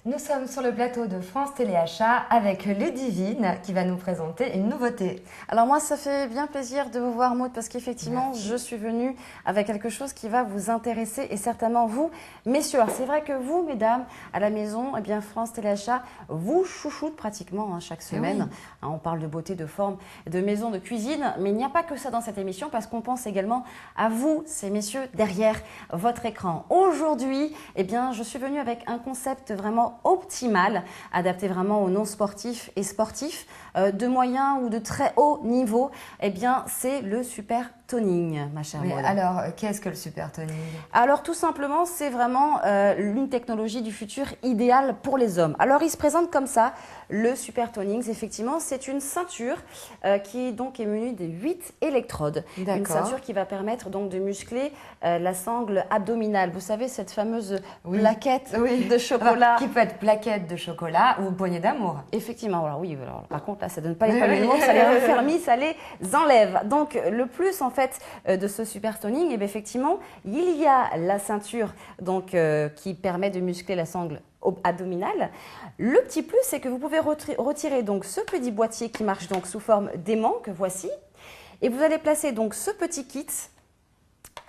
Nous sommes sur le plateau de France Téléachat avec Ludivine qui va nous présenter une nouveauté. Alors moi, ça fait bien plaisir de vous voir, Maud, parce qu'effectivement, je suis venue avec quelque chose qui va vous intéresser et certainement vous, messieurs. Alors c'est vrai que vous, mesdames, à la maison, eh bien France Téléachat vous chouchoute pratiquement chaque semaine. Oui. On parle de beauté, de forme, de maison, de cuisine, mais il n'y a pas que ça dans cette émission parce qu'on pense également à vous, ces messieurs, derrière votre écran. Aujourd'hui, eh bien, je suis venue avec un concept vraiment optimal, adapté vraiment aux non-sportifs et sportifs de moyen ou de très haut niveau. Eh bien, c'est le super toning, ma chère Oui, Maud. alors, qu'est-ce que le super toning? Alors tout simplement, c'est vraiment une technologie du futur idéale pour les hommes. Alors il se présente comme ça, le Super Tonings. Effectivement, c'est une ceinture qui donc est munie de 8 électrodes. Une ceinture qui va permettre donc de muscler la sangle abdominale. Vous savez, cette fameuse plaquette de chocolat. Alors, qui peut être plaquette de chocolat ou poignée d'amour. Effectivement, alors oui, alors, par contre là, ça ne donne pas les poignées d'amour, ça les refermit, ça les enlève. Donc le plus en fait de ce Super Toning, et bien, effectivement, il y a la ceinture donc, qui permet de muscler la sangle abdominale. Le petit plus, c'est que vous pouvez retirer donc ce petit boîtier qui marche donc sous forme d'aimant que voici, et vous allez placer donc ce petit kit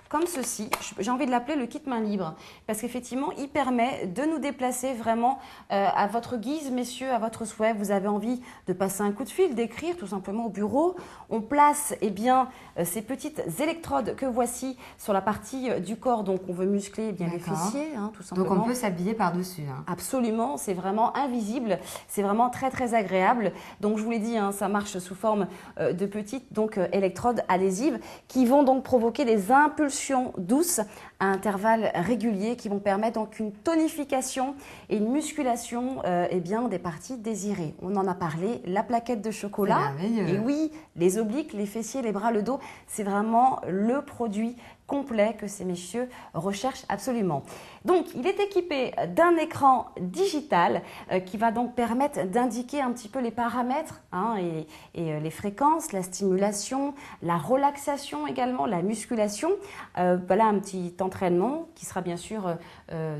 comme ceci. J'ai envie de l'appeler le kit main libre parce qu'effectivement, il permet de nous déplacer vraiment à votre guise, messieurs, à votre souhait. Vous avez envie de passer un coup de fil, d'écrire tout simplement au bureau. On place ces petites électrodes que voici sur la partie du corps. Donc, on veut muscler les fessiers, tout simplement. Donc, on peut s'habiller par-dessus. Absolument, c'est vraiment invisible. C'est vraiment très, très agréable. Donc, je vous l'ai dit, ça marche sous forme de petites électrodes adhésives qui vont donc provoquer des impulsions douces à intervalles réguliers qui vont permettre donc une tonification et une musculation des parties désirées. On en a parlé, la plaquette de chocolat. Et oui, les obliques, les fessiers, les bras, le dos, c'est vraiment le produit complet que ces messieurs recherchent absolument. Donc, il est équipé d'un écran digital qui va donc permettre d'indiquer un petit peu les paramètres et les fréquences, la stimulation, la relaxation également, la musculation. Voilà un petit entraînement qui sera bien sûr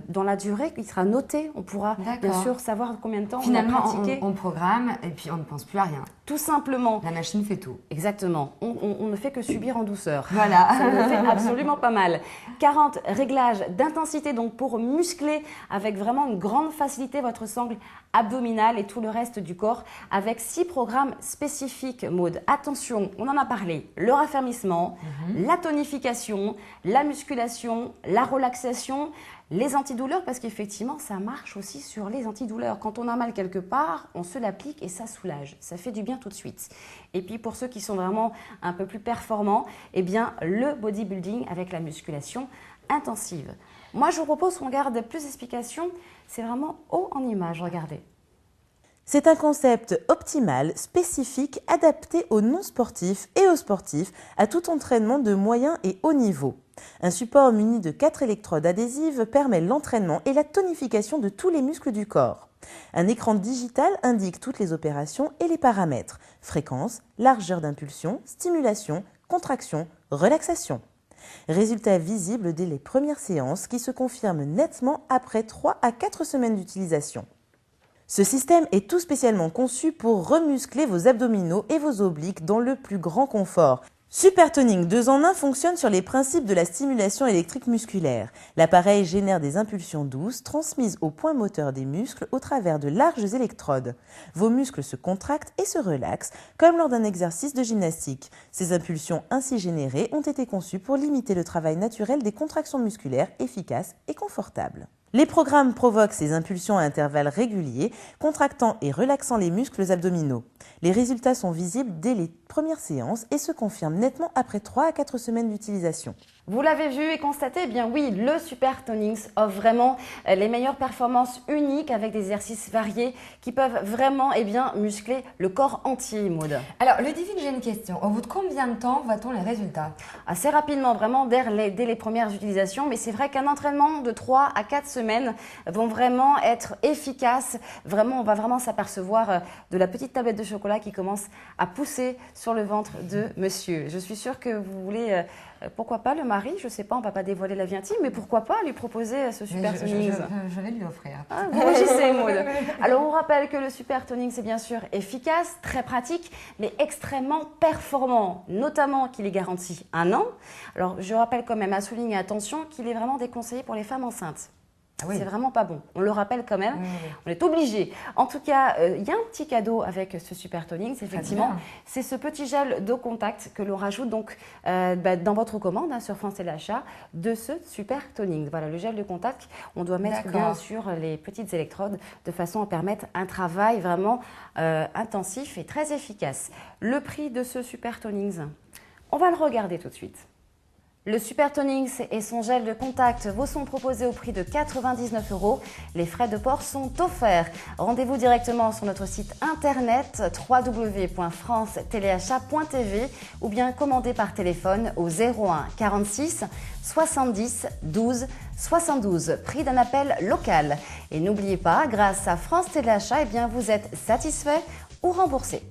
dans la durée, qui sera noté. On pourra bien sûr savoir combien de temps on a pratiqué. On programme et puis on ne pense plus à rien. Tout simplement. La machine fait tout. Exactement. On ne fait que subir en douceur. Voilà. Ça nous fait absolument pas mal. 40 réglages d'intensité donc pour muscler avec vraiment une grande facilité votre sangle abdominale et tout le reste du corps avec 6 programmes spécifiques, Maud. Attention, on en a parlé. Le raffermissement, la tonification, la musculation, la relaxation, les antidouleurs, parce qu'effectivement, ça marche aussi sur les antidouleurs. Quand on a mal quelque part, on se l'applique et ça soulage. Ça fait du bien tout de suite. Et puis, pour ceux qui sont vraiment un peu plus performants, eh bien, le bodybuilding avec la musculation intensive. Moi, je vous propose qu'on garde plus d'explications. C'est vraiment haut en image. Regardez. C'est un concept optimal, spécifique, adapté aux non-sportifs et aux sportifs, à tout entraînement de moyen et haut niveau. Un support muni de 4 électrodes adhésives permet l'entraînement et la tonification de tous les muscles du corps. Un écran digital indique toutes les opérations et les paramètres, fréquence, largeur d'impulsion, stimulation, contraction, relaxation. Résultats visibles dès les premières séances qui se confirment nettement après 3 à 4 semaines d'utilisation. Ce système est tout spécialement conçu pour remuscler vos abdominaux et vos obliques dans le plus grand confort. Super Toning 2 en 1 fonctionne sur les principes de la stimulation électrique musculaire. L'appareil génère des impulsions douces transmises au point moteur des muscles au travers de larges électrodes. Vos muscles se contractent et se relaxent comme lors d'un exercice de gymnastique. Ces impulsions ainsi générées ont été conçues pour limiter le travail naturel des contractions musculaires efficaces et confortables. Les programmes provoquent ces impulsions à intervalles réguliers, contractant et relaxant les muscles abdominaux. Les résultats sont visibles dès les premières séances et se confirment nettement après 3 à 4 semaines d'utilisation. Vous l'avez vu et constaté, eh bien oui, le Super Tonings offre vraiment les meilleures performances uniques avec des exercices variés qui peuvent vraiment muscler le corps entier, Maud. Alors, Ludivine, j'ai une question. Au bout de combien de temps voit-on les résultats? Assez rapidement, vraiment dès les premières utilisations, mais c'est vrai qu'un entraînement de 3 à 4 semaines vont vraiment être efficaces. Vraiment, on va vraiment s'apercevoir de la petite tablette de chocolat qui commence à pousser sur le ventre de monsieur. Je suis sûre que vous voulez, pourquoi pas le mari, je ne sais pas, on ne va pas dévoiler la vie intime, mais pourquoi pas lui proposer ce Super Tonings. Je vais lui offrir. Ah, vous rougissez, Maud. Alors, on rappelle que le Super Toning, c'est bien sûr efficace, très pratique, mais extrêmement performant, notamment qu'il est garanti 1 an. Alors, je rappelle quand même à souligner, attention, qu'il est vraiment déconseillé pour les femmes enceintes. Ah oui. C'est vraiment pas bon. On le rappelle quand même. Oui. On est obligé. En tout cas, il y a un petit cadeau avec ce Super Toning. Effectivement, c'est ce petit gel d'eau contact que l'on rajoute donc dans votre commande sur France Téléachat de ce Super Toning. Voilà, le gel de contact. On doit mettre bien sûr les petites électrodes de façon à permettre un travail vraiment intensif et très efficace. Le prix de ce Super Tonings, on va le regarder tout de suite. Le Super Tonings et son gel de contact vous sont proposés au prix de 99 €. Les frais de port sont offerts. Rendez-vous directement sur notre site internet www.franceteleachat.tv ou bien commandez par téléphone au 01 46 70 12 72, prix d'un appel local. Et n'oubliez pas, grâce à France Téléachat, vous êtes satisfait ou remboursé.